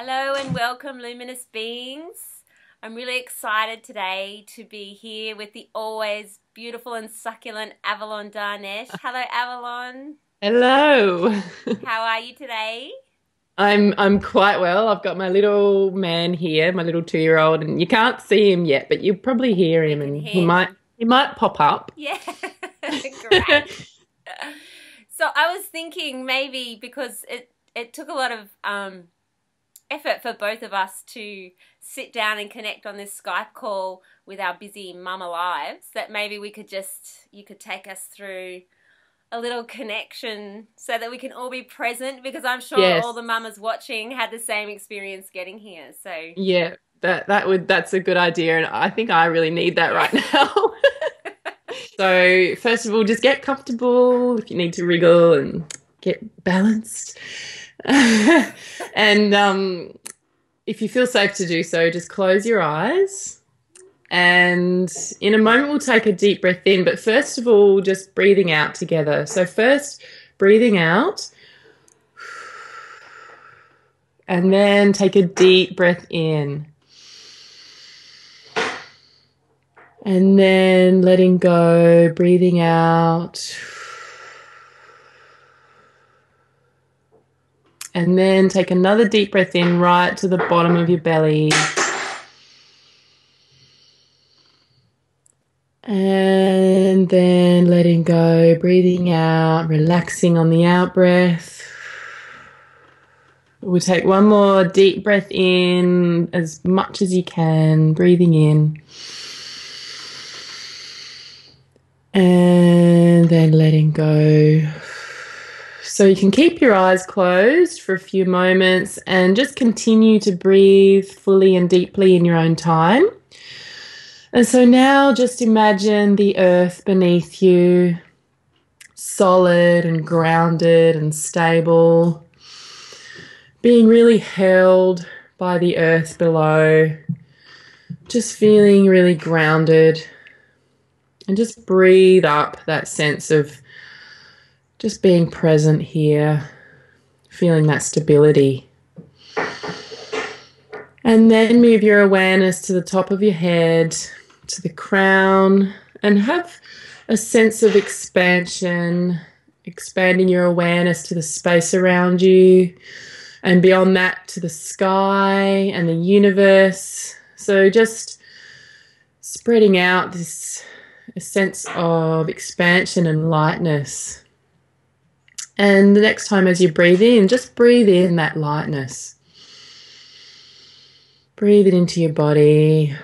Hello and welcome, luminous beings. I'm really excited today to be here with the always beautiful and succulent Avalon Darnesh. Hello, Avalon. Hello. How are you today? I'm quite well. I've got my little man here, my little 2-year-old, and you can't see him yet, but you'll probably hear We him can and hear he might him. he might pop up. Yeah, great. So I was thinking maybe because it took a lot of effort for both of us to sit down and connect on this Skype call with our busy mama lives, that maybe you could take us through a little connection so that we can all be present, because I'm sure all Yes. the mamas watching had the same experience getting here. So Yeah, that's a good idea, and I think I really need that yeah. right now. So first of all, just get comfortable if you need to wriggle and get balanced. And if you feel safe to do so, just close your eyes. And in a moment, we'll take a deep breath in. But first of all, just breathing out together. So first, breathing out. And then take a deep breath in. And then letting go, breathing out. And then take another deep breath in right to the bottom of your belly. And then letting go, breathing out, relaxing on the out breath. We'll take one more deep breath in as much as you can, breathing in. And then letting go. So you can keep your eyes closed for a few moments and just continue to breathe fully and deeply in your own time. And so now just imagine the earth beneath you, solid and grounded and stable, being really held by the earth below, just feeling really grounded. And just breathe up that sense of just being present here, feeling that stability. And then move your awareness to the top of your head, to the crown, and have a sense of expansion, expanding your awareness to the space around you, and beyond that to the sky and the universe. So just spreading out this a sense of expansion and lightness. And the next time as you breathe in, just breathe in that lightness. Breathe it into your body.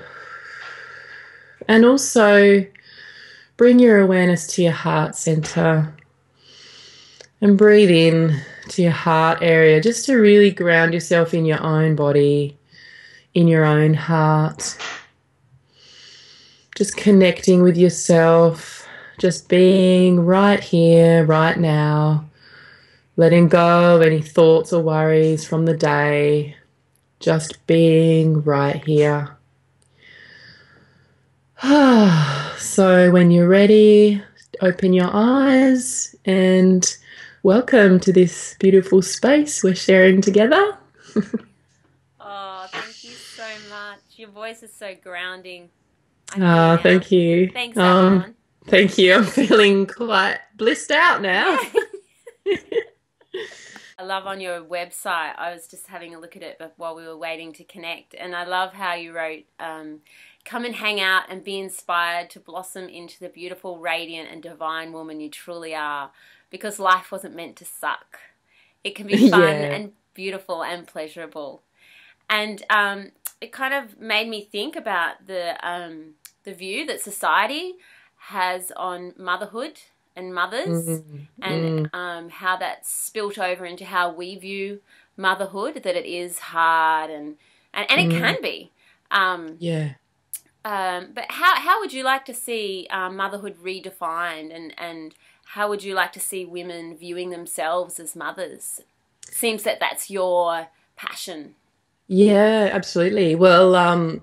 And also bring your awareness to your heart center. And breathe in to your heart area, just to really ground yourself in your own body, in your own heart. Just connecting with yourself, just being right here, right now, letting go of any thoughts or worries from the day, just being right here. So when you're ready, open your eyes and welcome to this beautiful space we're sharing together. Oh, thank you so much. Your voice is so grounding. I feel now. Thank you. Thanks, Avalon. Thank you. I'm feeling quite blissed out now. Yeah. I love on your website, I was just having a look at it while we were waiting to connect, and I love how you wrote, come and hang out and be inspired to blossom into the beautiful, radiant and divine woman you truly are, because life wasn't meant to suck. It can be fun Yeah. and beautiful and pleasurable. And it kind of made me think about the view that society has on motherhood and mothers, and how that's spilt over into how we view motherhood, that it is hard and it can be. Yeah. But how would you like to see motherhood redefined, and how would you like to see women viewing themselves as mothers? Seems that that's your passion. Yeah, absolutely. Well,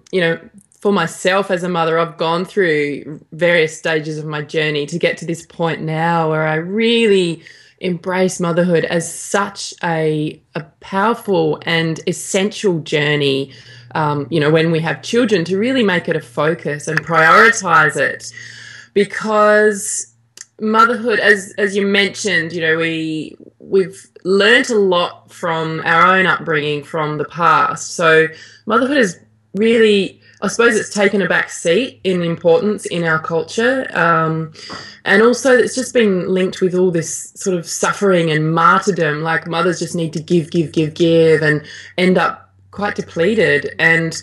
for myself as a mother, I've gone through various stages of my journey to get to this point now where I really embrace motherhood as such a powerful and essential journey, when we have children, to really make it a focus and prioritize it. Because motherhood, as you mentioned, we've learnt a lot from our own upbringing from the past. So motherhood is really, I suppose, it's taken a back seat in importance in our culture. And also it's just been linked with all this sort of suffering and martyrdom, like mothers just need to give, and end up quite depleted. And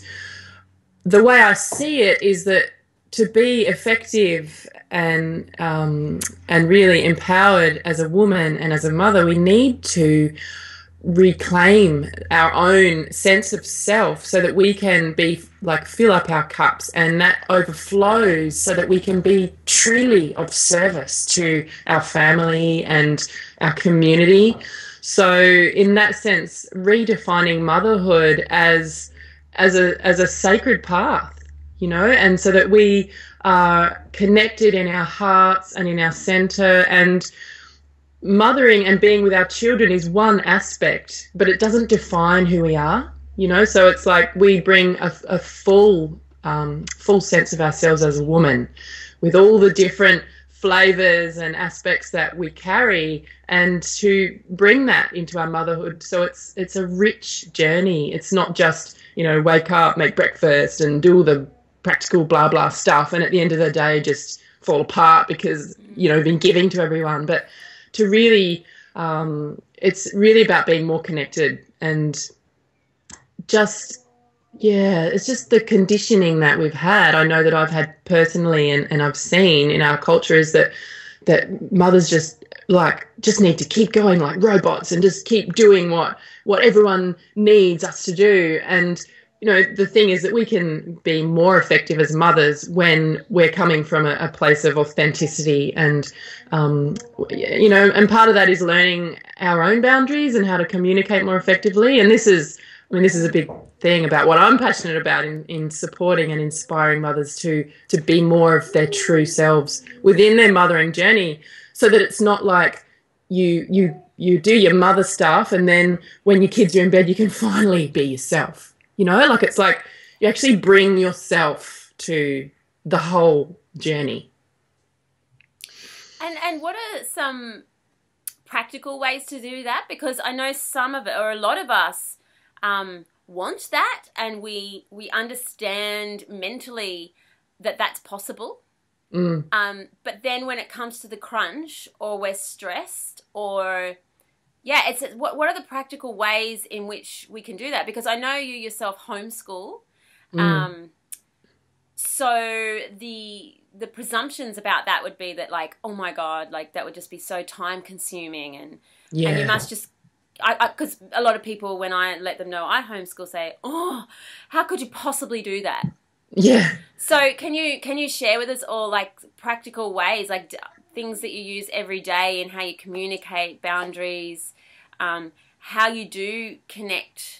the way I see it is that to be effective and really empowered as a woman and as a mother, we need to reclaim our own sense of self so that we can be like, fill up our cups, and that overflows so that we can be truly of service to our family and our community. So in that sense, redefining motherhood as a sacred path, and so that we are connected in our hearts and in our center. And mothering and being with our children is one aspect, but it doesn't define who we are, so it's like we bring a full sense of ourselves as a woman, with all the different flavors and aspects that we carry, and to bring that into our motherhood. So it's a rich journey. It's not just, wake up, make breakfast and do all the practical blah blah stuff, and at the end of the day just fall apart because been giving to everyone. But to really, it's really about being more connected, and it's just the conditioning that we've had. I know that I've had personally, and I've seen in our culture, is that mothers just need to keep going like robots and just keep doing what everyone needs us to do. And the thing is that we can be more effective as mothers when we're coming from a place of authenticity, and and part of that is learning our own boundaries and how to communicate more effectively. And this is a big thing about what I'm passionate about in supporting and inspiring mothers to be more of their true selves within their mothering journey, so that it's not like you do your mother stuff and then when your kids are in bed you can finally be yourself. It's like you actually bring yourself to the whole journey. And what are some practical ways to do that? Because I know some of it, or a lot of us, want that, and we understand mentally that that's possible. But then when it comes to the crunch, or we're stressed, or what are the practical ways in which we can do that? Because I know you yourself homeschool, so the presumptions about that would be that, like, oh my God, like that would just be so time consuming, and you must just, because a lot of people, when I let them know I homeschool, say, oh, how could you possibly do that? Yeah. So can you share with us all like practical ways, like things that you use every day, and how you communicate boundaries, how you do connect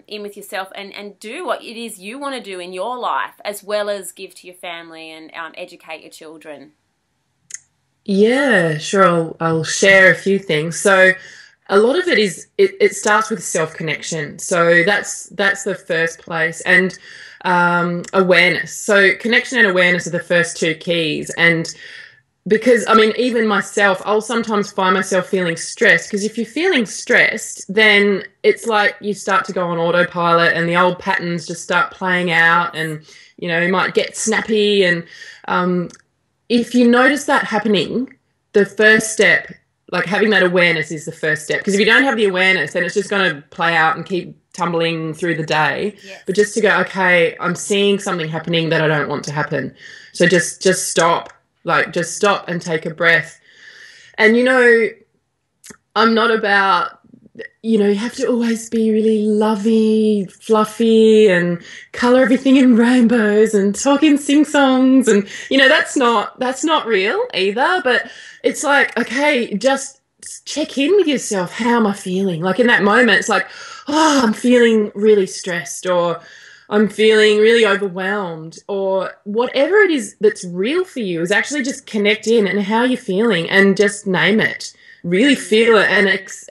in with yourself, and do what it is you want to do in your life, as well as give to your family and educate your children? Yeah, sure. I'll share a few things. So a lot of it is, it starts with self-connection. So that's the first place. And awareness. So connection and awareness are the first two keys. And because, even myself, I'll sometimes find myself feeling stressed, because if you're feeling stressed, then it's like you start to go on autopilot and the old patterns just start playing out, and, you might get snappy. And if you notice that happening, the first step, like having that awareness, is the first step. Because if you don't have the awareness, then it's just going to play out and keep tumbling through the day. Yes. But just to go, okay, I'm seeing something happening that I don't want to happen. So just stop. Just stop and take a breath. And, I'm not about, you have to always be really lovey, fluffy, and colour everything in rainbows and talk in sing-songs. And, that's not real either. But it's like, okay, just check in with yourself. How am I feeling? Like in that moment, it's like, oh, I'm feeling really stressed, or I'm feeling really overwhelmed, or whatever it is that's real for you, is actually just connect in and how you're feeling and just name it. really feel it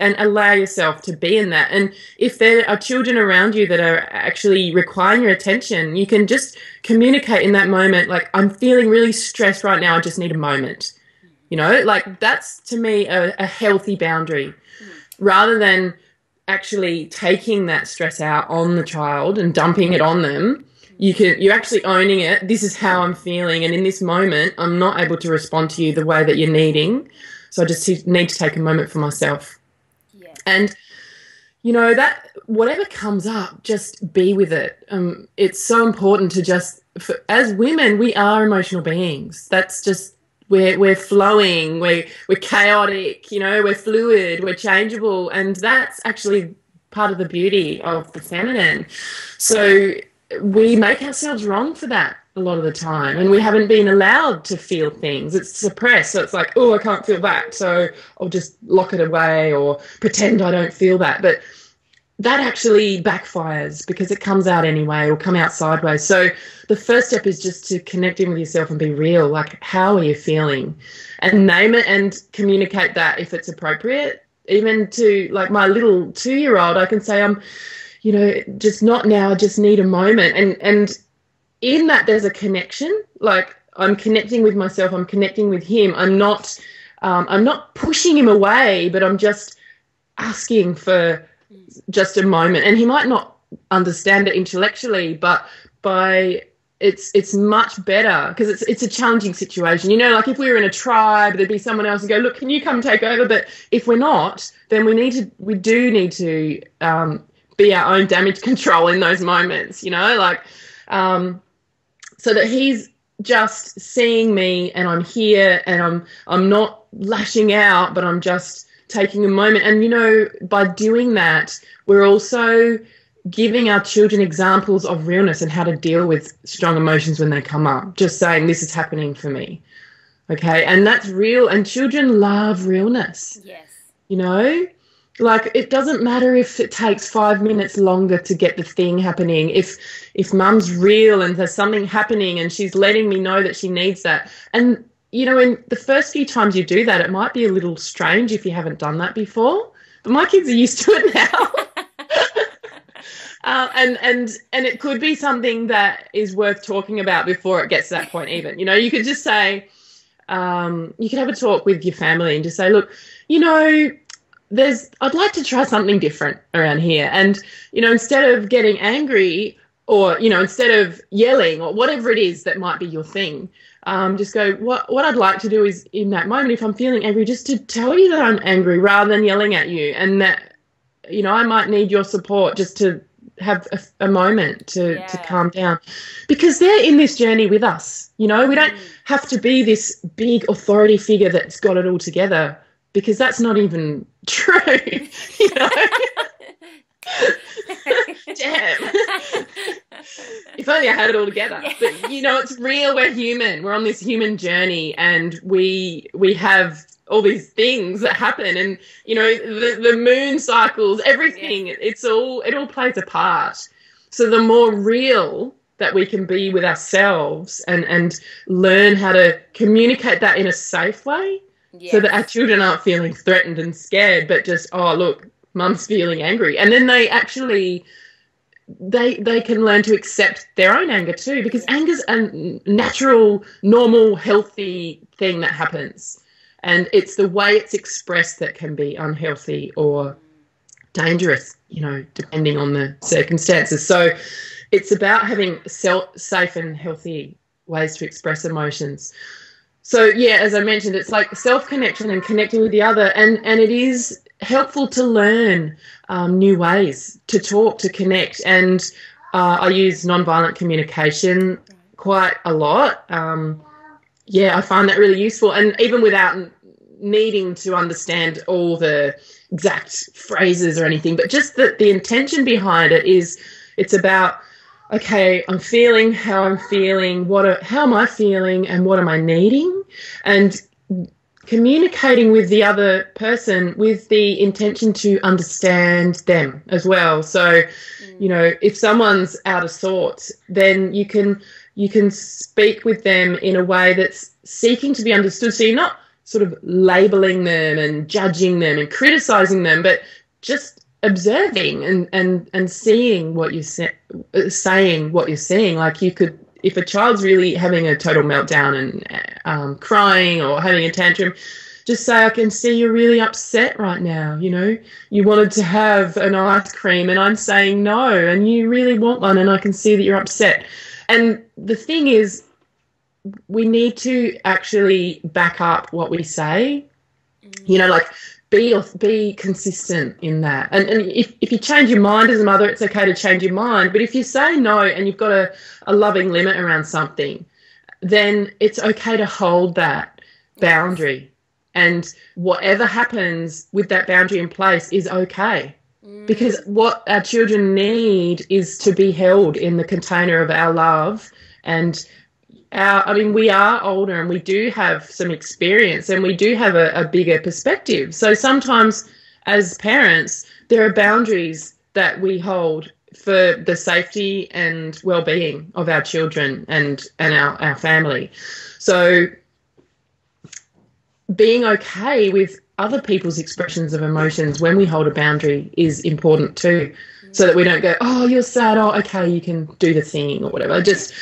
and allow yourself to be in that. And if there are children around you that are actually requiring your attention, you can just communicate in that moment, like, I'm feeling really stressed right now, I just need a moment. You know, like, that's to me a healthy boundary, rather than actually taking that stress out on the child and dumping it on them. You're actually owning it. This is how I'm feeling, and in this moment I'm not able to respond to you the way that you're needing, so I just need to take a moment for myself. Yeah. And you know, that whatever comes up, just be with it. It's so important to just, as women, we are emotional beings. That's just, we're flowing, we're chaotic, you know, we're fluid, we're changeable, and that's actually part of the beauty of the feminine. So we make ourselves wrong for that a lot of the time, and we haven't been allowed to feel things. It's suppressed, so it's like, oh, I can't feel that, so I'll just lock it away or pretend I don't feel that. But that actually backfires, because it comes out anyway, or come out sideways. So the first step is just to connect in with yourself and be real. Like, how are you feeling? And name it and communicate that if it's appropriate. Even to, like, my little 2-year-old, I can say, you know, just not now, I just need a moment. And in that there's a connection. Like, I'm connecting with myself, I'm connecting with him. I'm not pushing him away, but I'm just asking for just a moment. And he might not understand it intellectually, but it's much better, because it's a challenging situation. You know, like, if we were in a tribe, there'd be someone else and go, look, can you come take over? But if we're not, then we do need to be our own damage control in those moments, you know, like, so that he's just seeing me and I'm here, and I'm not lashing out, but I'm just taking a moment. And, you know, by doing that, we're also giving our children examples of realness and how to deal with strong emotions when they come up. Just saying, this is happening for me. Okay. And that's real. And children love realness. Yes. You know, like, it doesn't matter if it takes 5 minutes longer to get the thing happening. If mum's real and there's something happening and she's letting me know that she needs that. And, you know, in the first few times you do that, it might be a little strange if you haven't done that before, but my kids are used to it now. And it could be something that is worth talking about before it gets to that point even. You know, you could just say, you could have a talk with your family and just say, look, you know, I'd like to try something different around here. And, you know, instead of getting angry, or, you know, instead of yelling, or whatever it is that might be your thing, just go, what I'd like to do is, in that moment, if I'm feeling angry, just to tell you that I'm angry rather than yelling at you, and that, you know, I might need your support just to have a moment to calm down, because they're in this journey with us. You know, we don't have to be this big authority figure that's got it all together, because that's not even true. You know. Damn. If only I had it all together. Yeah. But, you know, it's real. We're human. We're on this human journey, and we have all these things that happen, and, you know, the moon cycles, everything. Yeah. It all plays a part. So the more real that we can be with ourselves and learn how to communicate that in a safe way, so that our children aren't feeling threatened and scared, but just, oh, look, mum's feeling angry. And then they actually, they can learn to accept their own anger too, because anger's a natural, normal, healthy thing that happens. And it's the way it's expressed that can be unhealthy or dangerous, you know, depending on the circumstances. So it's about having safe and healthy ways to express emotions. So, yeah, as I mentioned, it's like self-connection and connecting with the other. And it is helpful to learn new ways to talk, to connect. And I use nonviolent communication quite a lot. I find that really useful. And even without needing to understand all the exact phrases or anything, but just the intention behind it is, it's about, okay, I'm feeling how I'm feeling, how am I feeling, and what am I needing? And communicating with the other person with the intention to understand them as well. So, you know, if someone's out of sorts, then you can speak with them in a way that's seeking to be understood. So you're not sort of labeling them and judging them and criticizing them, but just observing and seeing what you're saying what you're seeing. Like, you could, if a child's really having a total meltdown and crying or having a tantrum, just say, I can see you're really upset right now. You know, you wanted to have an ice cream and I'm saying no, and you really want one, and I can see that you're upset. And the thing is, we need to actually back up what we say, you know, like be consistent in that. And if you change your mind as a mother, it's okay to change your mind. But if you say no and you've got a loving limit around something, then it's okay to hold that boundary. And whatever happens with that boundary in place is okay. Because what our children need is to be held in the container of our love. And we are older and we do have some experience and we do have a bigger perspective. So sometimes as parents, there are boundaries that we hold for the safety and well-being of our children and our family. So being okay with other people's expressions of emotions when we hold a boundary is important too, so that we don't go, oh, you're sad, oh, okay, you can do the thing or whatever. Just,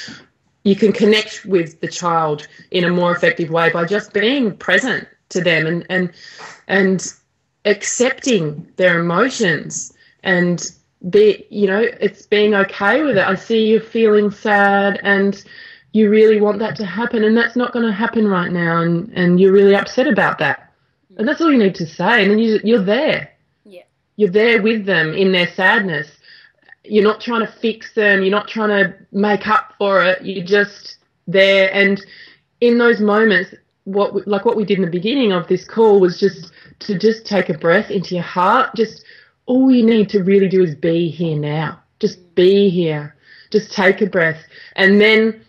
you can connect with the child in a more effective way by just being present to them and accepting their emotions, and it's being okay with it. I see you're feeling sad and you really want that to happen, and that's not going to happen right now, and you're really upset about that. And that's all you need to say, and then you're there. Yeah. You're there with them in their sadness. You're not trying to fix them. You're not trying to make up for it. You're just there. And in those moments, what we did in the beginning of this call was just to take a breath into your heart. Just all you need to really do is be here now. Just be here. Just take a breath. And then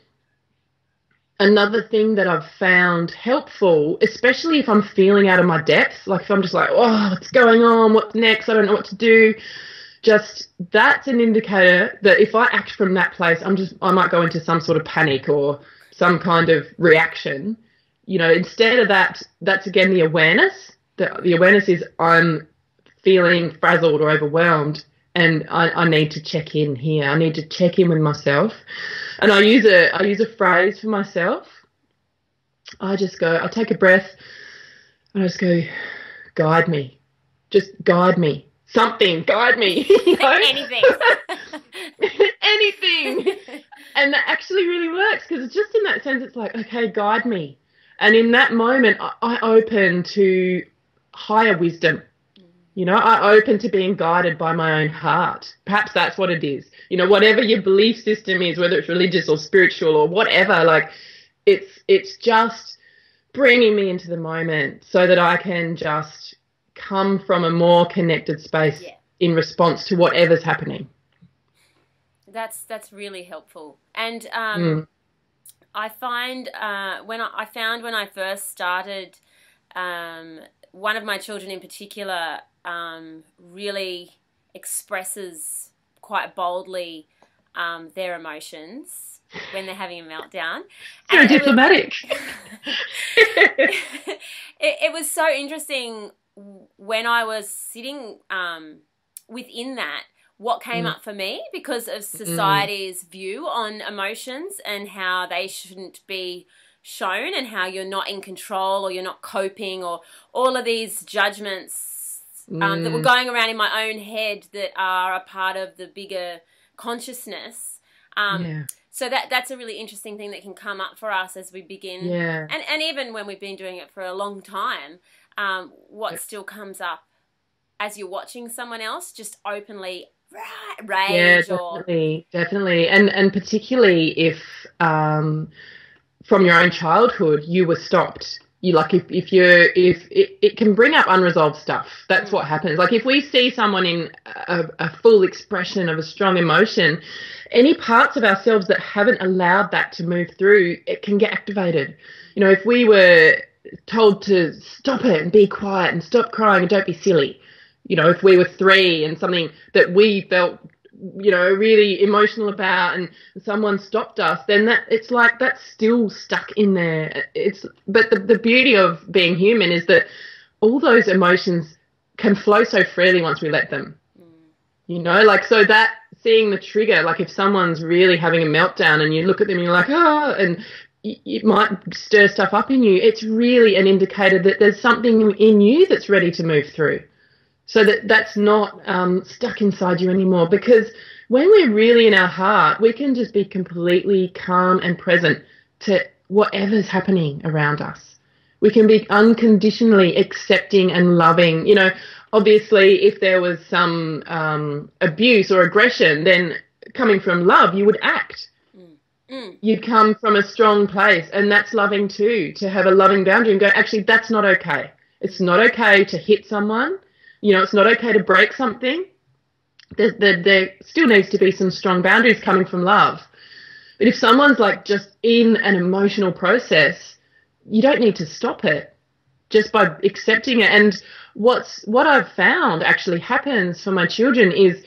another thing that I've found helpful, especially if I'm feeling out of my depth, like if I'm just like, oh, what's going on? What's next? I don't know what to do. Just, that's an indicator that if I act from that place, I might go into some sort of panic or some kind of reaction. You know, instead of that, that's again the awareness. The awareness is I'm feeling frazzled or overwhelmed, and I need to check in here. I need to check in with myself. And I use a phrase for myself. I take a breath and I just go, guide me. Just guide me. Something, guide me. You know? Anything. Anything. And that actually really works, because it's just in that sense, it's like, okay, guide me. And in that moment, I open to higher wisdom. You know, I open to being guided by my own heart. Perhaps that's what it is. You know, whatever your belief system is, whether it's religious or spiritual or whatever, like it's just bringing me into the moment so that I can just come from a more connected space in response to whatever's happening. That's really helpful. And I find when I first started, one of my children in particular really expresses quite boldly their emotions when they're having a meltdown. Very diplomatic. It was so interesting when I was sitting within that, what came up for me because of society's view on emotions and how they shouldn't be shown, and how you're not in control or you're not coping, or all of these judgments that were going around in my own head that are a part of the bigger consciousness. So that's a really interesting thing that can come up for us as we begin. And even when we've been doing it for a long time, what still comes up as you're watching someone else just openly rage. Definitely. And particularly if from your own childhood you were stopped. You like if it can bring up unresolved stuff. That's what happens. Like if we see someone in a full expression of a strong emotion, any parts of ourselves that haven't allowed that to move through, it can get activated. You know, if we were told to stop it and be quiet and stop crying and don't be silly, you know, if we were 3 and something that we felt really emotional about, and someone stopped us, then it's like that's still stuck in there. But the beauty of being human is that all those emotions can flow so freely once we let them. So that seeing the trigger, like if someone's really having a meltdown and you look at them and you're like, oh, and it might stir stuff up in you, it's really an indicator that there's something in you that's ready to move through. So that's not stuck inside you anymore. Because when we're really in our heart, we can just be completely calm and present to whatever's happening around us. We can be unconditionally accepting and loving. Obviously, if there was some abuse or aggression, then coming from love, you would act. You'd come from a strong place, and that's loving too, to have a loving boundary and go, actually, that's not okay. It's not okay to hit someone. It's not okay to break something. There still needs to be some strong boundaries coming from love. But if someone's like just in an emotional process, you don't need to stop it just by accepting it. And what I've found actually happens for my children is,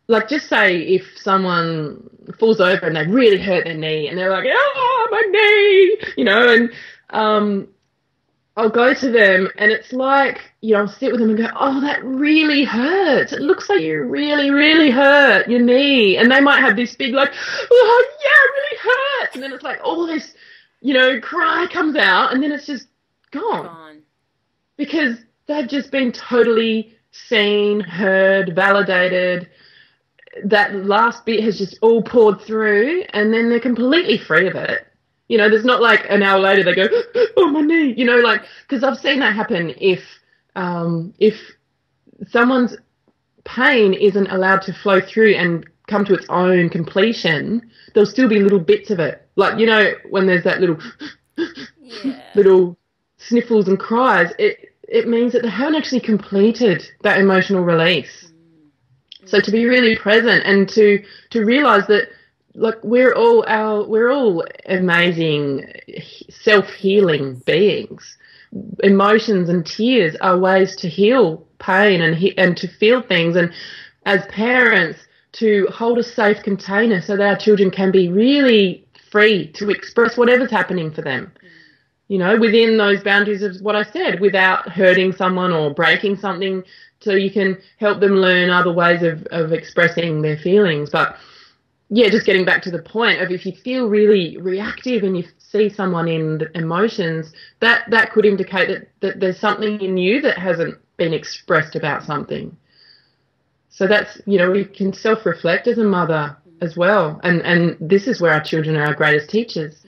like, just say if someone falls over and they really hurt their knee and they're like, oh, my knee, and I'll go to them and it's like, I'll sit with them and go, oh, that really hurts. It looks like you really, really hurt your knee. And they might have this big, like, oh, yeah, it really hurts. And then it's like all this, cry comes out, and then it's just gone. Because they've just been totally seen, heard, validated. That last bit has just all poured through, and then they're completely free of it. There's not like an hour later they go, oh, my knee, because I've seen that happen if someone's pain isn't allowed to flow through and come to its own completion, there'll still be little bits of it. Like, when there's that little, little sniffles and cries, it means that they haven't actually completed that emotional release. So to be really present and to realize that, like, we're all amazing self-healing beings. Emotions and tears are ways to heal pain and to feel things, and as parents to hold a safe container so that our children can be really free to express whatever's happening for them. Within those boundaries of what I said, without hurting someone or breaking something, so you can help them learn other ways of expressing their feelings. But yeah, just getting back to the point of, if you feel really reactive and you see someone in the emotions, that could indicate that there's something in you that hasn't been expressed about something. So that's, we can self-reflect as a mother as well. And this is where our children are our greatest teachers.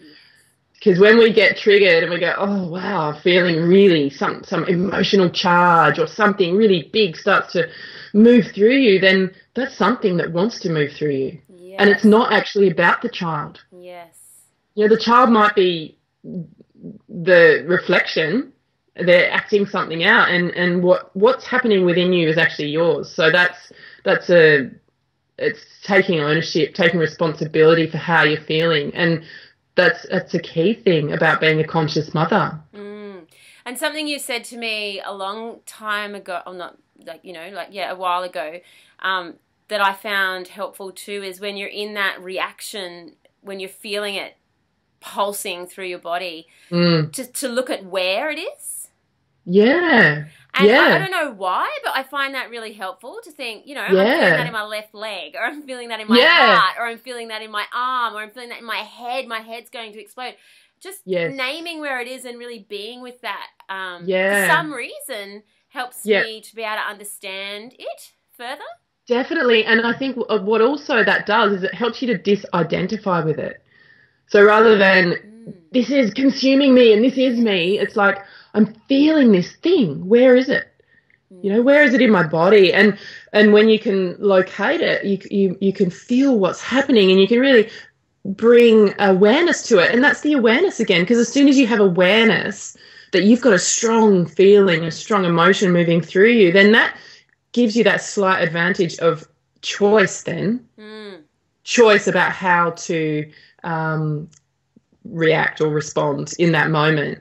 Because when we get triggered and we go, oh, wow, feeling really some emotional charge or something really big starts to move through you, then that's something that wants to move through you. Yes. And it's not actually about the child. Yes. The child might be the reflection. They're acting something out, and what's happening within you is actually yours. So it's taking ownership, taking responsibility for how you're feeling. And that's a key thing about being a conscious mother. And something you said to me a long time ago, or not, a while ago, that I found helpful too, is when you're in that reaction, when you're feeling it pulsing through your body, to look at where it is. Yeah. And I don't know why, but I find that really helpful to think, I'm feeling that in my left leg, or I'm feeling that in my heart, or I'm feeling that in my arm, or I'm feeling that in my head. My head's going to explode. Just naming where it is and really being with that, for some reason, helps me to be able to understand it further. Definitely. And I think what also that does is it helps you to disidentify with it. So rather than this is consuming me and this is me, it's like, I'm feeling this thing. Where is it? Where is it in my body? And when you can locate it, you can feel what's happening, and you can really bring awareness to it. And that's the awareness again, because as soon as you have awareness that you've got a strong feeling, a strong emotion moving through you, then that gives you that slight advantage of choice then. Choice about how to react or respond in that moment.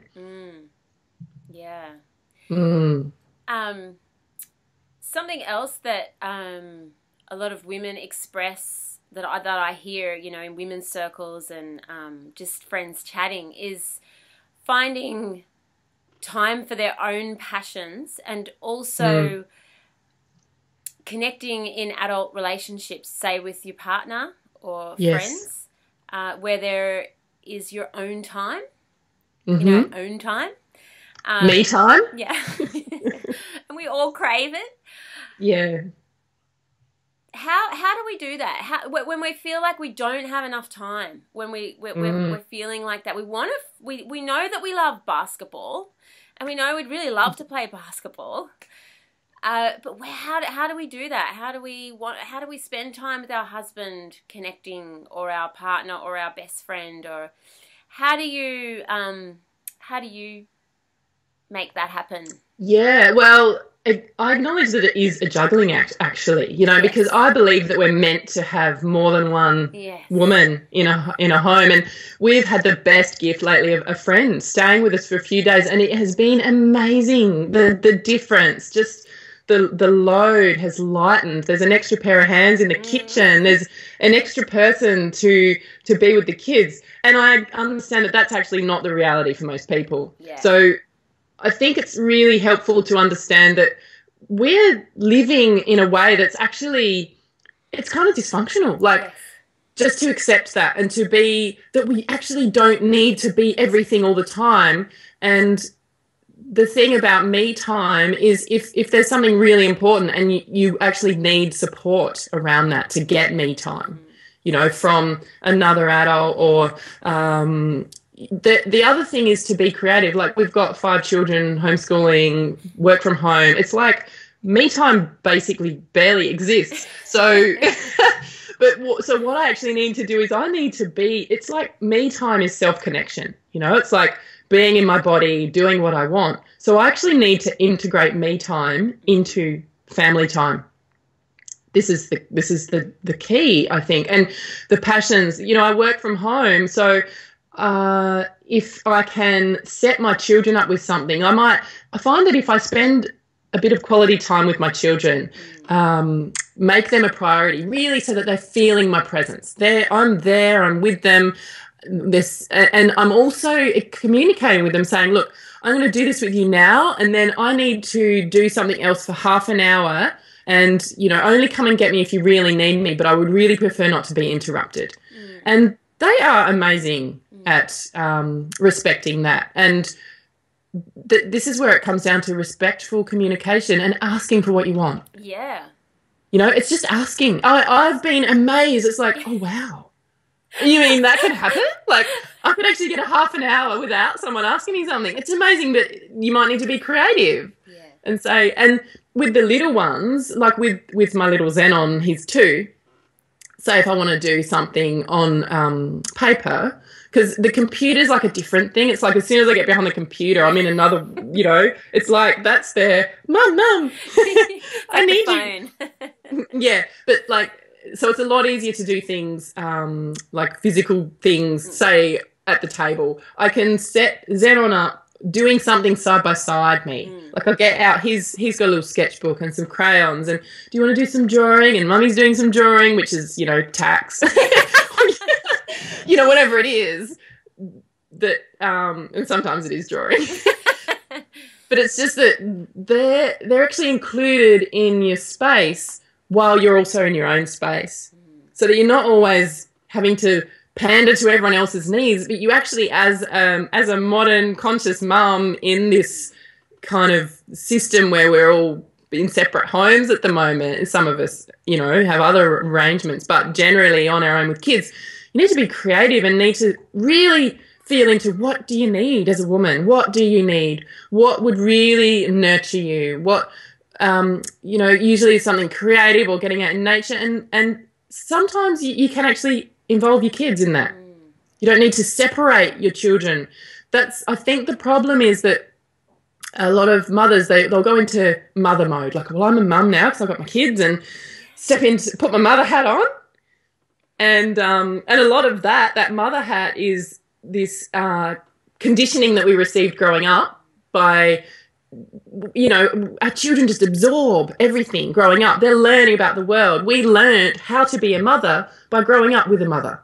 Something else that a lot of women express that I hear, you know, in women's circles and just friends chatting, is finding time for their own passions and also connecting in adult relationships, say with your partner or friends, where there is your own time, you know, own time. Me time. Yeah. And we all crave it. Yeah. How do we do that? How, when we feel like we don't have enough time, when we're feeling like that, we know that we love basketball, and we know we'd really love to play basketball, but how do we do that? How do we spend time with our husband, connecting, or our partner, or our best friend, or how do you make that happen? Yeah, well, I acknowledge that it is a juggling act, actually, you know, because I believe that we're meant to have more than one woman in a home. And we've had the best gift lately of a friend staying with us for a few days, and it has been amazing. The difference, just the load has lightened. There's an extra pair of hands in the kitchen. There's an extra person to be with the kids. And I understand that that's actually not the reality for most people. Yeah. So I think it's really helpful to understand that we're living in a way that's actually, it's kind of dysfunctional. Like, just to accept that, and to be that we actually don't need to be everything all the time. And the thing about me time is if there's something really important and you actually need support around that to get me time, you know, from another adult, or the other thing is to be creative. Like, we've got 5 children, homeschooling, work from home. It's like me time basically barely exists. So, so what I actually need to do is it's like me time is self-connection. You know, it's like being in my body, doing what I want. So I actually need to integrate me time into family time. This is the key, I think. And the passions, you know, I work from home, so if I can set my children up with something, I find that if I spend a bit of quality time with my children, make them a priority, really, so that they're feeling my presence. I'm there, I'm with them. And I'm also communicating with them, saying, look, I'm going to do this with you now, and then I need to do something else for half an hour, and, you know, only come and get me if you really need me, but I would really prefer not to be interrupted. And they are amazing at respecting that. And this is where it comes down to respectful communication and asking for what you want. Yeah. You know, it's just asking. I've been amazed. It's like, oh, wow. You mean that could happen? Like, I could actually get a half an hour without someone asking me something. It's amazing, but you might need to be creative. Yeah. And say, and with the little ones, like with my little Zenon, he's 2, say if I want to do something on paper, because the computer's like a different thing. It's like as soon as I get behind the computer, I'm in another, you know, it's like that's their, Mum, I need you. Yeah, but like, so it's a lot easier to do things like physical things, say at the table. I can set Zenon up doing something side by side me. Like, I'll get out, he's got a little sketchbook and some crayons, and do you want to do some drawing? And Mummy's doing some drawing, which is, you know, tax. You know, whatever it is. That and sometimes it is drawing. But it's just that they're actually included in your space while you're also in your own space. So that you're not always having to pander to everyone else's needs, but you actually, as a modern conscious mum in this kind of system where we're all in separate homes at the moment, and some of us, you know, have other arrangements, but generally on our own with kids, you need to be creative and need to really feel into what do you need as a woman? What do you need? What would really nurture you? What, you know, usually something creative or getting out in nature, and sometimes you can actually involve your kids in that. You don't need to separate your children. I think the problem is that a lot of mothers, they'll go into mother mode, like, well, I'm a mum now because I've got my kids, and put my mother hat on. And a lot of that mother hat is this conditioning that we received growing up by you know, our children just absorb everything growing up. They're learning about the world. We learned how to be a mother by growing up with a mother.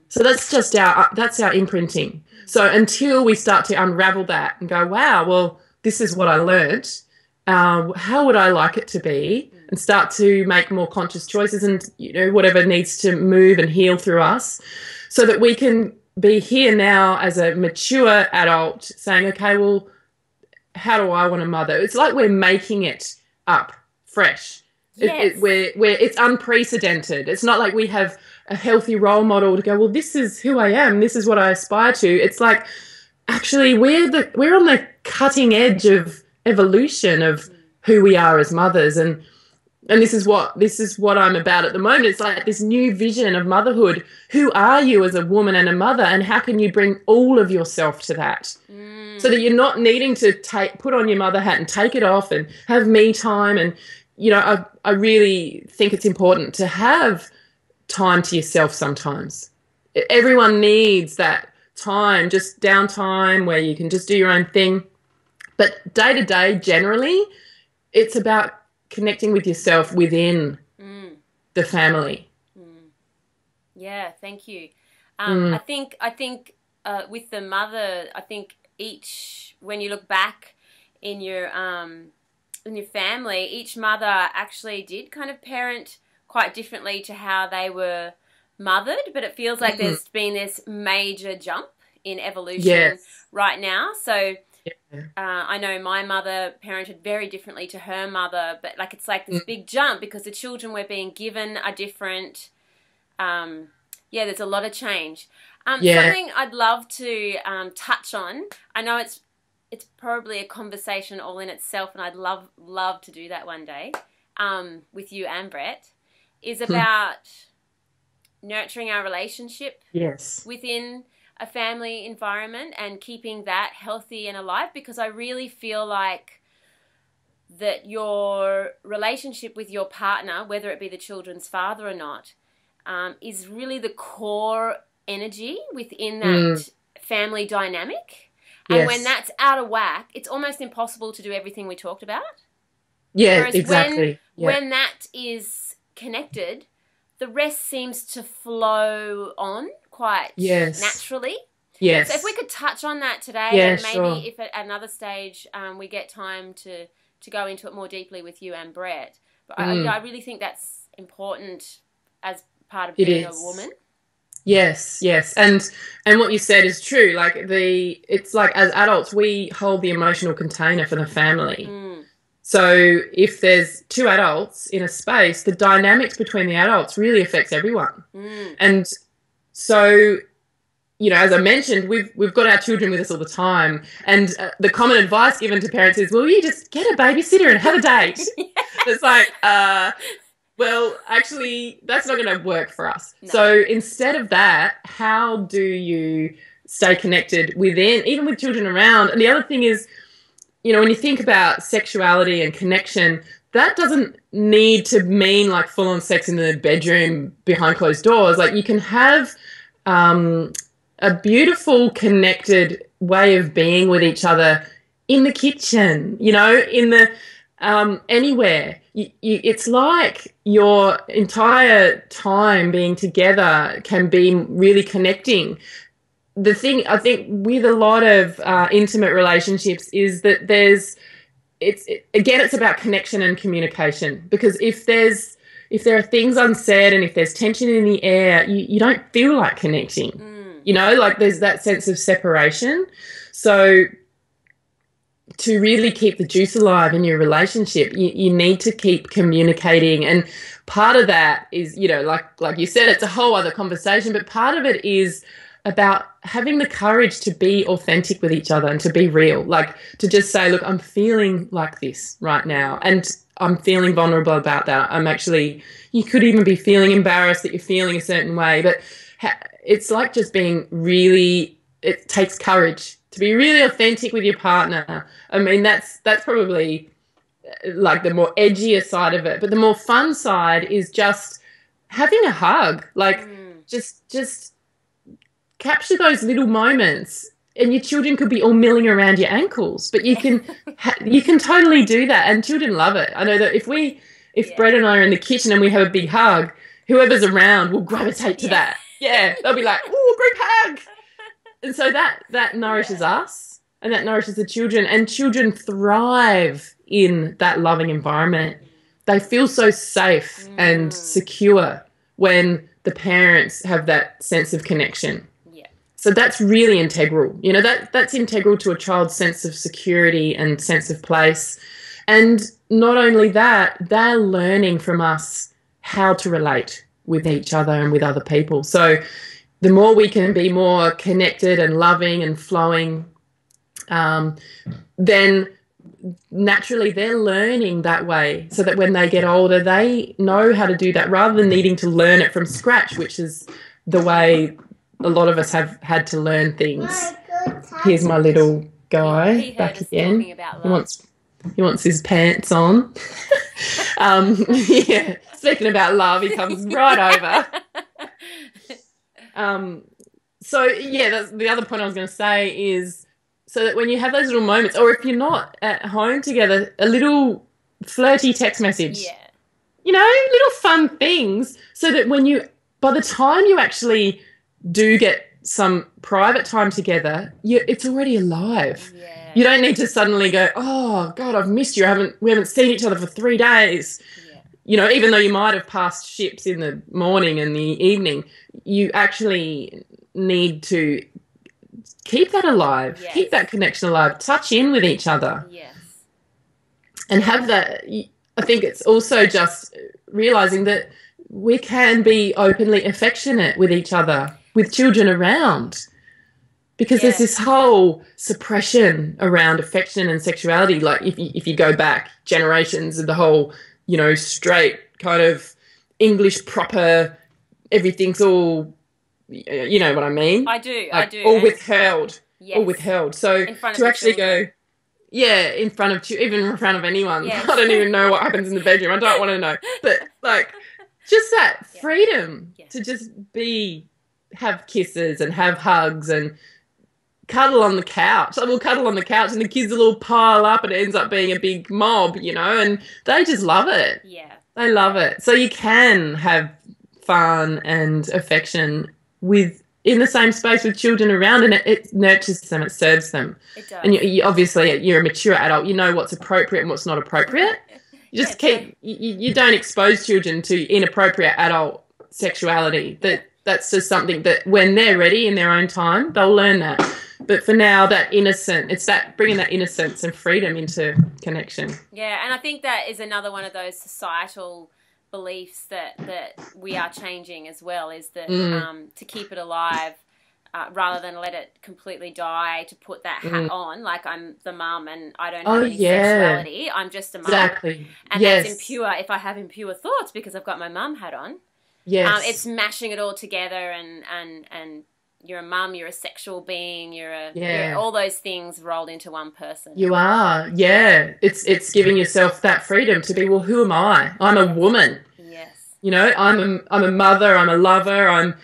So that's just our imprinting. So until we start to unravel that and go, wow, well, this is what I learned. How would I like it to be? And start to make more conscious choices and, you know, whatever needs to move and heal through us so that we can be here now as a mature adult saying, okay, well, how do I want to mother? It's like we're making it up fresh. Yes. Where it's unprecedented. It's not like we have a healthy role model to go, well, this is who I am. This is what I aspire to. It's like, actually, we're on the cutting edge of evolution of who we are as mothers. And this is what I'm about at the moment. It's like this new vision of motherhood. Who are you as a woman and a mother, and how can you bring all of yourself to that? So that you're not needing to put on your mother hat and take it off and have me time. And, you know, I really think it's important to have time to yourself sometimes. Everyone needs that time, just downtime where you can just do your own thing. But day to day, generally, it's about connecting with yourself within the family. Yeah, thank you. I think with the mother, I think when you look back in your family, each mother actually did kind of parent quite differently to how they were mothered, but it feels like there's been this major jump in evolution right now. So I know my mother parented very differently to her mother, but like it's like this big jump because the children we're being given are different. There's a lot of change. Something I'd love to touch on. I know it's probably a conversation all in itself, and I'd love to do that one day with you and Brett, is about nurturing our relationship within a family environment and keeping that healthy and alive, because I really feel like that your relationship with your partner, whether it be the children's father or not, is really the core energy within that family dynamic. And when that's out of whack, it's almost impossible to do everything we talked about. Yeah, whereas exactly. When that is connected, the rest seems to flow on quite naturally. Yes. So if we could touch on that today, and maybe if at another stage we get time to go into it more deeply with you and Brett. But I really think that's important as part of being a woman. Yes. And what you said is true. Like it's like as adults, we hold the emotional container for the family. So if there's two adults in a space, the dynamics between the adults really affects everyone. And so, you know, as I mentioned, we've got our children with us all the time. And the common advice given to parents is, well, you just get a babysitter and have a date. It's like, well, actually, that's not going to work for us. No. So instead of that, how do you stay connected even with children around? And the other thing is, you know, when you think about sexuality and connection, that doesn't need to mean like full-on sex in the bedroom behind closed doors. Like you can have a beautiful connected way of being with each other in the kitchen, you know, in the anywhere. It's like your entire time being together can be really connecting. The thing I think with a lot of intimate relationships is that it's about connection and communication, because if there are things unsaid and if there's tension in the air, you don't feel like connecting. You know, like there's that sense of separation. So to really keep the juice alive in your relationship, you need to keep communicating. And part of that is, you know, like you said, it's a whole other conversation, but part of it is about having the courage to be authentic with each other and to be real, like to just say, look, I'm feeling like this right now and I'm feeling vulnerable about that. You could even be feeling embarrassed that you're feeling a certain way, but it's like just being really, it takes courage to be really authentic with your partner. I mean, that's probably like the more edgier side of it, but the more fun side is just having a hug, like just capture those little moments and your children could be all milling around your ankles, but you can you can totally do that, and children love it. I know that if Brett and I are in the kitchen and we have a big hug, whoever's around will gravitate to that. Yeah, they'll be like, "Oh, group hug," and so that nourishes us, and that nourishes the children, and children thrive in that loving environment. They feel so safe and secure when the parents have that sense of connection. So that's really integral. You know, that's integral to a child's sense of security and sense of place. And not only that, they're learning from us how to relate with each other and with other people. So the more we can be more connected and loving and flowing, then naturally they're learning that way, so that when they get older, they know how to do that rather than needing to learn it from scratch, which is the way a lot of us have had to learn things. Here's my little guy back again. He wants his pants on. Yeah, speaking about love, he comes right over. So yeah, that's the other point I was going to say is, so that when you have those little moments, or if you're not at home together, a little flirty text message. Yeah. You know, little fun things, so that by the time you actually do get some private time together, it's already alive. Yeah. You don't need to suddenly go, "Oh God, I've missed you. We haven't seen each other for 3 days." Yeah. You know, even though you might have passed ships in the morning and the evening, you actually need to keep that alive, keep that connection alive, touch in with each other. Yes. And have that. I think it's also just realizing that we can be openly affectionate with each other, with children around, because there's this whole suppression around affection and sexuality. Like if you go back generations of the whole, you know, straight kind of English proper, everything's all, you know what I mean? I do. All withheld. Yes. All withheld. So to actually go, in front of even in front of anyone. Yes. I don't even know what happens in the bedroom. I don't want to know. But like just that freedom to just have kisses and have hugs and cuddle on the couch. We'll cuddle on the couch and the kids will all pile up and it ends up being a big mob, you know, and they just love it. Yeah. They love it. So you can have fun and affection in the same space with children around, and it nurtures them, it serves them. It does. And you obviously, you're a mature adult, you know what's appropriate and what's not appropriate. You just you don't expose children to inappropriate adult sexuality. That's just something that when they're ready in their own time, they'll learn that. But for now, it's that bringing that innocence and freedom into connection. Yeah, and I think that is another one of those societal beliefs that we are changing as well, is that to keep it alive rather than let it completely die, to put that hat on, like I'm the mum and I don't have any sexuality, I'm just a mum. Exactly. And that's impure if I have impure thoughts because I've got my mum hat on. Yes. It's mashing it all together and you're a mum, you're a sexual being, you're all those things rolled into one person. You are, It's giving yourself that freedom to be, well, who am I? I'm a woman. Yes. You know, I'm a mother, I'm a lover, I'm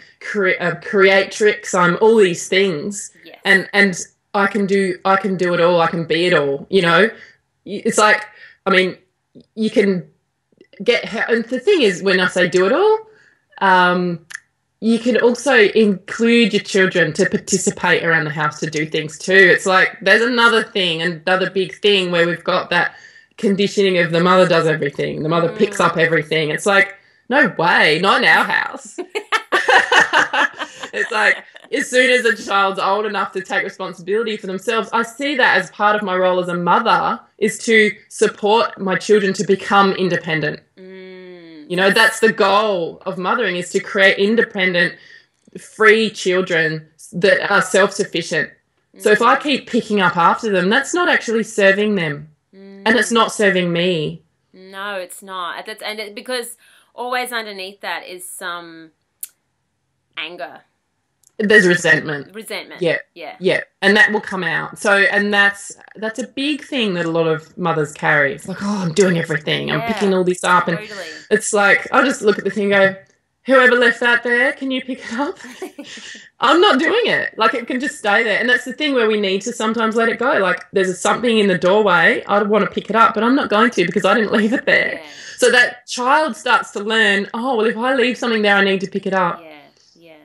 a creatrix, I'm all these things. Yes. And I can do it all, I can be it all, you know. It's like, I mean, you can and the thing is, when I say do it all, you can also include your children to participate around the house to do things too. It's like there's another big thing where we've got that conditioning of the mother does everything, the mother picks up everything. It's like, no way, not in our house. It's like as soon as a child's old enough to take responsibility for themselves, I see that as part of my role as a mother, is to support my children to become independent. You know, that's the goal of mothering, is to create independent, free children that are self-sufficient. So if I keep picking up after them, that's not actually serving them. And it's not serving me. No, it's not. Because always underneath that is some anger. There's resentment. Yeah. And that will come out. So, and that's a big thing that a lot of mothers carry. It's like, oh, I'm doing everything. I'm picking all this up. Totally. And it's like, I'll just look at the thing and go, whoever left that there, can you pick it up? I'm not doing it. Like, it can just stay there. And that's the thing where we need to sometimes let it go. Like, there's something in the doorway. I want to pick it up, but I'm not going to because I didn't leave it there. Yeah. So that child starts to learn, oh, well, if I leave something there, I need to pick it up. Yeah, yeah.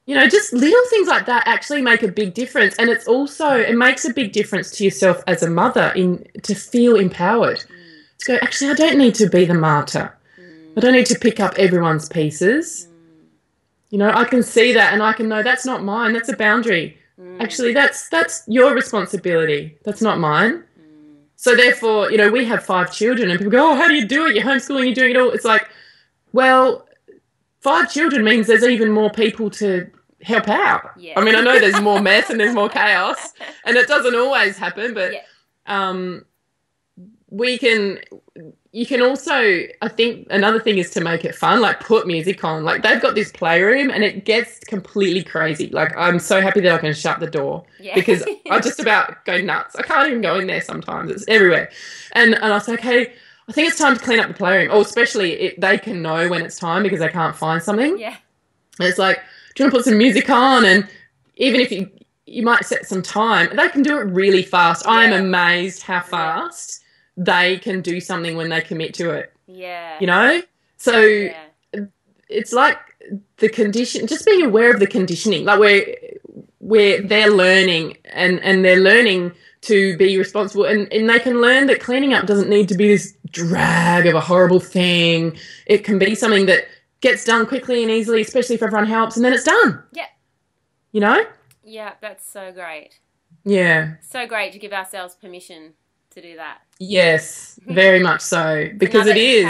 You know, just little things like that actually make a big difference. And it's also, it makes a big difference to yourself as a mother to feel empowered. To go, actually, I don't need to be the martyr. I don't need to pick up everyone's pieces. You know, I can see that and I can know that's not mine. That's a boundary. Actually, that's your responsibility. That's not mine. So therefore, you know, we have 5 children and people go, oh, how do you do it? You're homeschooling, you're doing it all. It's like, well, 5 children means there's even more people to help out. Yeah. I mean, I know there's more mess and there's more chaos and it doesn't always happen, but you can also, I think another thing is to make it fun, like put music on. Like they've got this playroom and it gets completely crazy. Like I'm so happy that I can shut the door because I just about go nuts. I can't even go in there sometimes. It's everywhere. And I was like, hey, I think it's time to clean up the playroom. Or especially they can know when it's time because they can't find something. Yeah. And it's like, do you want to put some music on? And even if you might set some time, they can do it really fast. Yeah. I am amazed how fast they can do something when they commit to it. Yeah. You know? So it's like the condition, just being aware of the conditioning, like where they're learning and they're learning to be responsible and they can learn that cleaning up doesn't need to be this drag of a horrible thing. It can be something that gets done quickly and easily, especially if everyone helps, and then it's done. Yeah. You know? Yeah, that's so great. Yeah. So great to give ourselves permission to do that. Yes, very much so. Because it is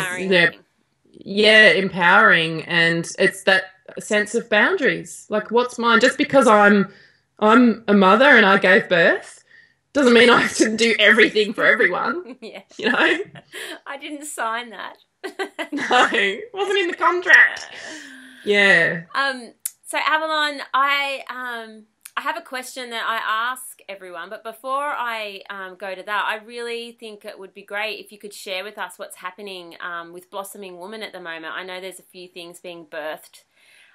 empowering, and it's that sense of boundaries. Like, what's mine? Just because I'm a mother and I gave birth doesn't mean I have to do everything for everyone. Yeah. You know? I didn't sign that. No, it wasn't in the contract. Yeah. So Avalon, I have a question that I ask everyone, but before I go to that, I really think it would be great if you could share with us what's happening with Blossoming Woman at the moment. I know there's a few things being birthed,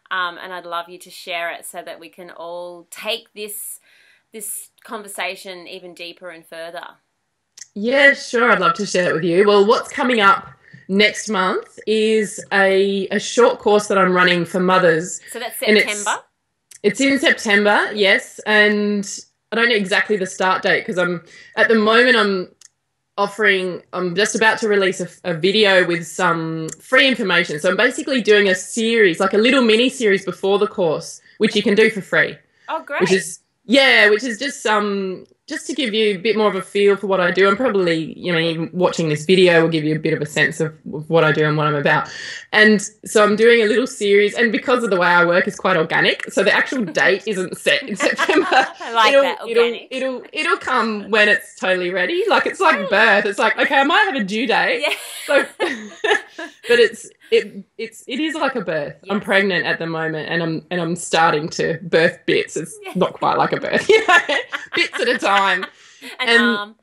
and I'd love you to share it so that we can all take this conversation even deeper and further. Yeah, sure. I'd love to share it with you. Well, what's coming up next month is a short course that I'm running for mothers. So that's September? It's in September, yes, and I don't know exactly the start date because I'm just about to release a video with some free information. So I'm basically doing a series, like a little mini series before the course, which you can do for free. Oh, great. Which is just to give you a bit more of a feel for what I do. And probably, you know, even watching this video will give you a bit of a sense of what I do and what I'm about. And so I'm doing a little series, and because of the way I work, it's quite organic. So the actual date isn't set in September. I like that, organic. It'll come when it's totally ready. Like, it's like birth. It's like, okay, I might have a due date. Yeah. So, but it is like a birth. Yes. I'm pregnant at the moment, and I'm starting to birth bits. It's not quite like a birth, you know, bits at a time. And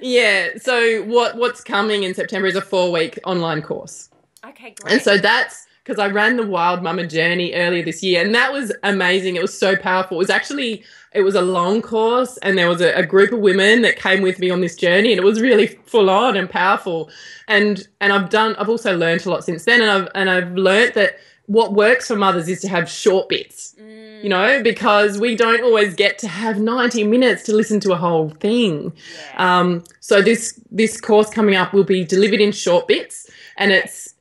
yeah, so what's coming in September is a 4-week online course. Okay, great. And so that's because I ran the Wild Mama Journey earlier this year, and that was amazing. It was so powerful. It was a long course, and there was a group of women that came with me on this journey, and it was really full on and powerful. And I've also learned a lot since then, and I've learned that what works for mothers is to have short bits, you know, because we don't always get to have 90 minutes to listen to a whole thing. Yeah. So this course coming up will be delivered in short bits, and it's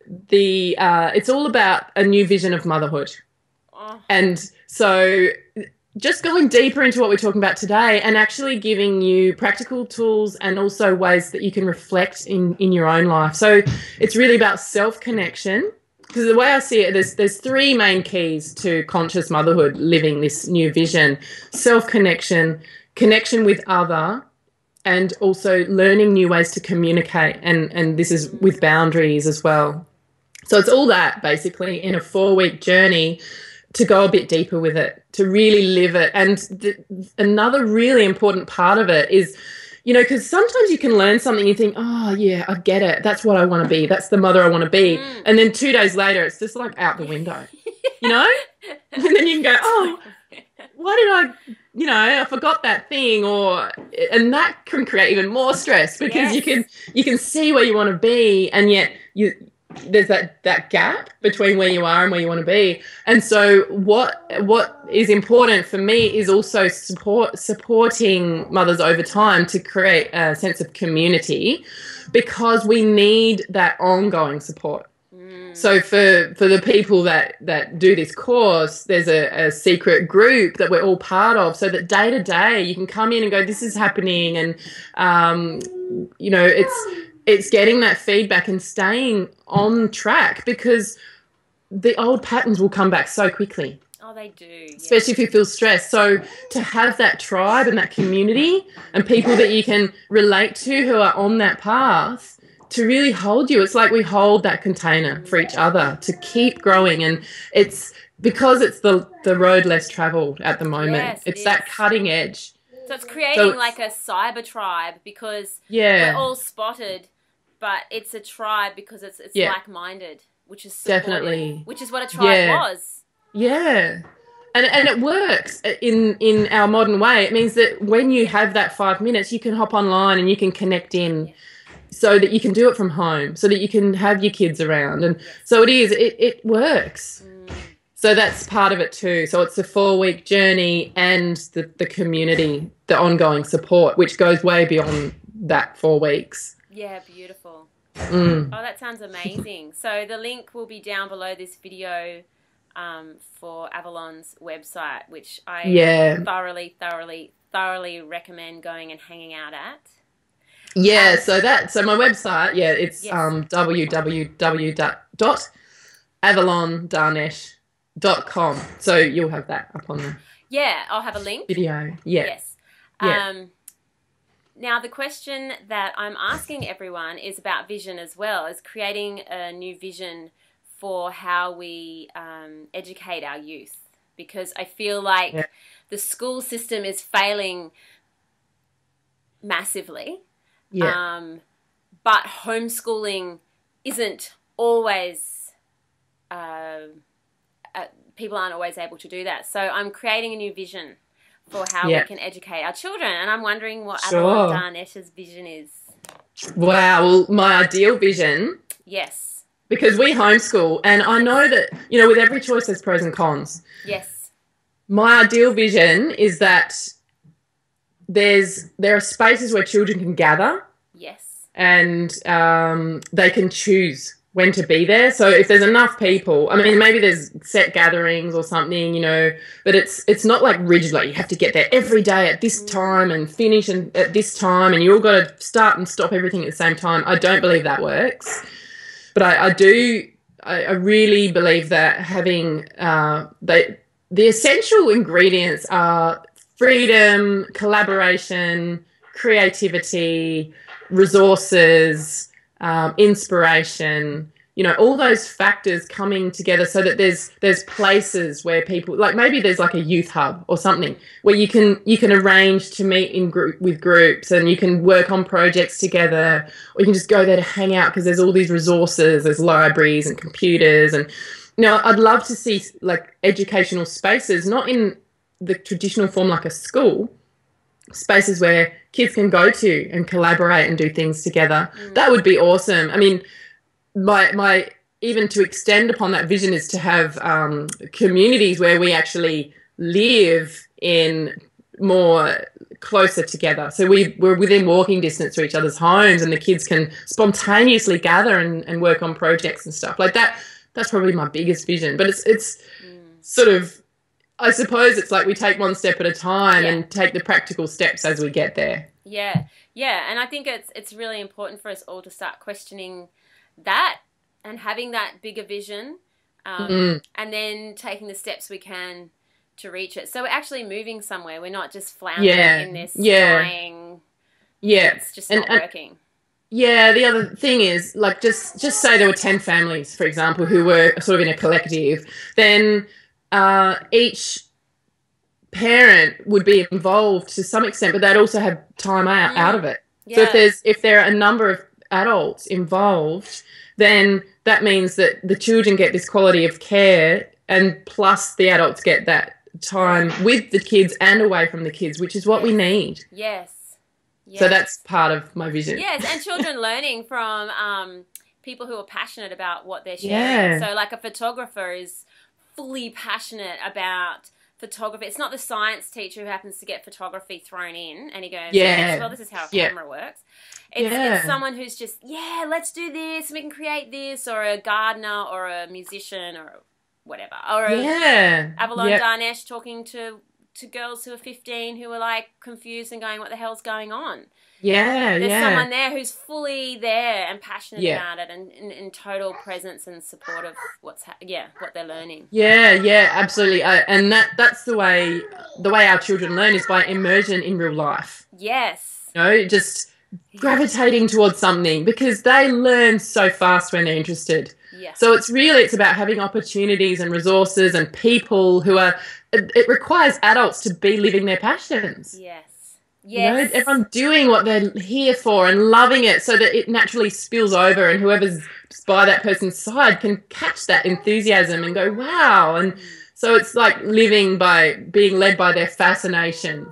all about a new vision of motherhood. Oh. And so just going deeper into what we're talking about today and actually giving you practical tools and also ways that you can reflect in your own life. So it's really about self-connection, because the way I see it, there's 3 main keys to conscious motherhood, living this new vision: self-connection, connection with other, and also learning new ways to communicate. And this is with boundaries as well. So it's all that basically in a 4-week journey to go a bit deeper with it, to really live it. And another really important part of it is, you know, because sometimes you can learn something, you think, oh, yeah, I get it. That's what I want to be. That's the mother I want to be. And then 2 days later, it's just like out the window, you know? And then you can go, oh, why did I, I forgot that thing, and that can create even more stress because you can see where you want to be, and yet there's that gap between where you are and where you want to be. And so what is important for me is also supporting mothers over time to create a sense of community, because we need that ongoing support. So for the people that do this course, there's a secret group that we're all part of, so that day to day you can come in and go, this is happening, and it's getting that feedback and staying on track, because the old patterns will come back so quickly. Oh, they do. Especially if you feel stressed. So to have that tribe and that community and people that you can relate to who are on that path to really hold you. It's like we hold that container for each other to keep growing. And it's because it's the road less traveled at the moment. Yes, it's that cutting edge. So it's creating like a cyber tribe, because we're all spotted, but it's a tribe because it's like-minded, which is definitely, which is what a tribe was. Yeah. And it works in our modern way. It means that when you have that 5 minutes, you can hop online and you can connect in. So that you can do it from home, so that you can have your kids around. And so it works. So that's part of it too. So it's a 4-week journey and the community, the ongoing support, which goes way beyond that 4 weeks. Yeah, beautiful. Oh, that sounds amazing. So the link will be down below this video for Avalon's website, which I thoroughly recommend going and hanging out at. Yeah, so my website, it's www.avalondarnesh.com. So you'll have that up on the I'll have a link. Video. Yeah. Yes. Now the question that I'm asking everyone is about vision as well, is creating a new vision for how we educate our youth, because I feel like the school system is failing massively. But homeschooling isn't always, people aren't always able to do that. So I'm creating a new vision for how we can educate our children. And I'm wondering what Avalon Darnesh's vision is. Wow. Well, my ideal vision. Yes. Because we homeschool, and I know that, with every choice there's pros and cons. Yes. My ideal vision is that there are spaces where children can gather. Yes. And they can choose when to be there. So if there's enough people, I mean, maybe there's set gatherings or something, but it's not like rigid, like you have to get there every day at this time and finish at this time, and you all got to start and stop everything at the same time. I don't believe that works. But I really believe that having the essential ingredients are freedom, collaboration, creativity, resources, inspiration, all those factors coming together, so that there's places where people, like maybe there's like a youth hub or something where you can arrange to meet with groups, and you can work on projects together, or you can just go there to hang out because there's all these resources, there's libraries and computers. And I'd love to see like educational spaces, not in the traditional form like a school, spaces where kids can go to and collaborate and do things together. That would be awesome. I mean, my even to extend upon that vision is to have communities where we actually live in more closer together. So we're within walking distance to each other's homes, and the kids can spontaneously gather and work on projects and stuff like that. That's probably my biggest vision. But it's sort of, I suppose it's like we take one step at a time and take the practical steps as we get there. Yeah. And I think it's really important for us all to start questioning that and having that bigger vision, and then taking the steps we can to reach it. So we're actually moving somewhere. We're not just floundering in this dying. It's just not working. Yeah, the other thing is, like, just say there were 10 families, for example, who were sort of in a collective, then each parent would be involved to some extent, but they'd also have time out of it. So if there are a number of adults involved, then that means that the children get this quality of care, and plus the adults get that time with the kids and away from the kids, which is what we need. Yes. So that's part of my vision. Yes, and children learning from people who are passionate about what they're sharing. So like a photographer is fully passionate about photography. It's not the science teacher who happens to get photography thrown in and he goes, well, this is how a camera works. It's someone who's just, let's do this, we can create this, or a gardener or a musician or whatever. Or Avalon Darnesh talking to girls who are 15 who are like confused and going, what the hell's going on? There's someone there who's fully there and passionate about it and in total presence and support of what they're learning. Absolutely. And that's the way our children learn, is by immersion in real life. Yes. Just gravitating towards something, because they learn so fast when they're interested. So it's about having opportunities and resources and people who are, it requires adults to be living their passions. Everyone doing what they're here for and loving it, so that it naturally spills over, and whoever's by that person's side can catch that enthusiasm and go, wow. And so it's like living by being led by their fascination.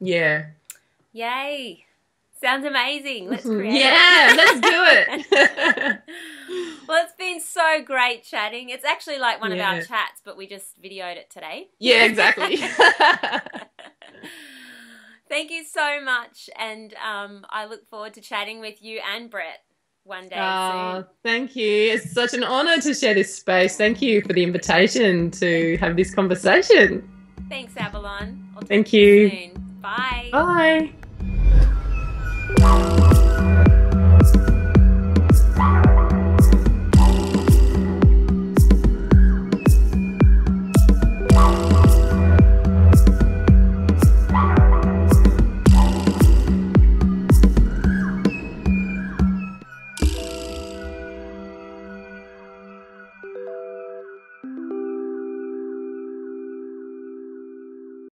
Yay. Sounds amazing. Let's create let's do it. Well, it's been so great chatting. It's actually like one of our chats, but we just videoed it today. Yeah, exactly. Thank you so much, and I look forward to chatting with you and Brett one day soon. Thank you. It's such an honour to share this space. Thank you for the invitation to have this conversation. Thanks, Avalon. Thank you. Soon. Bye. Bye.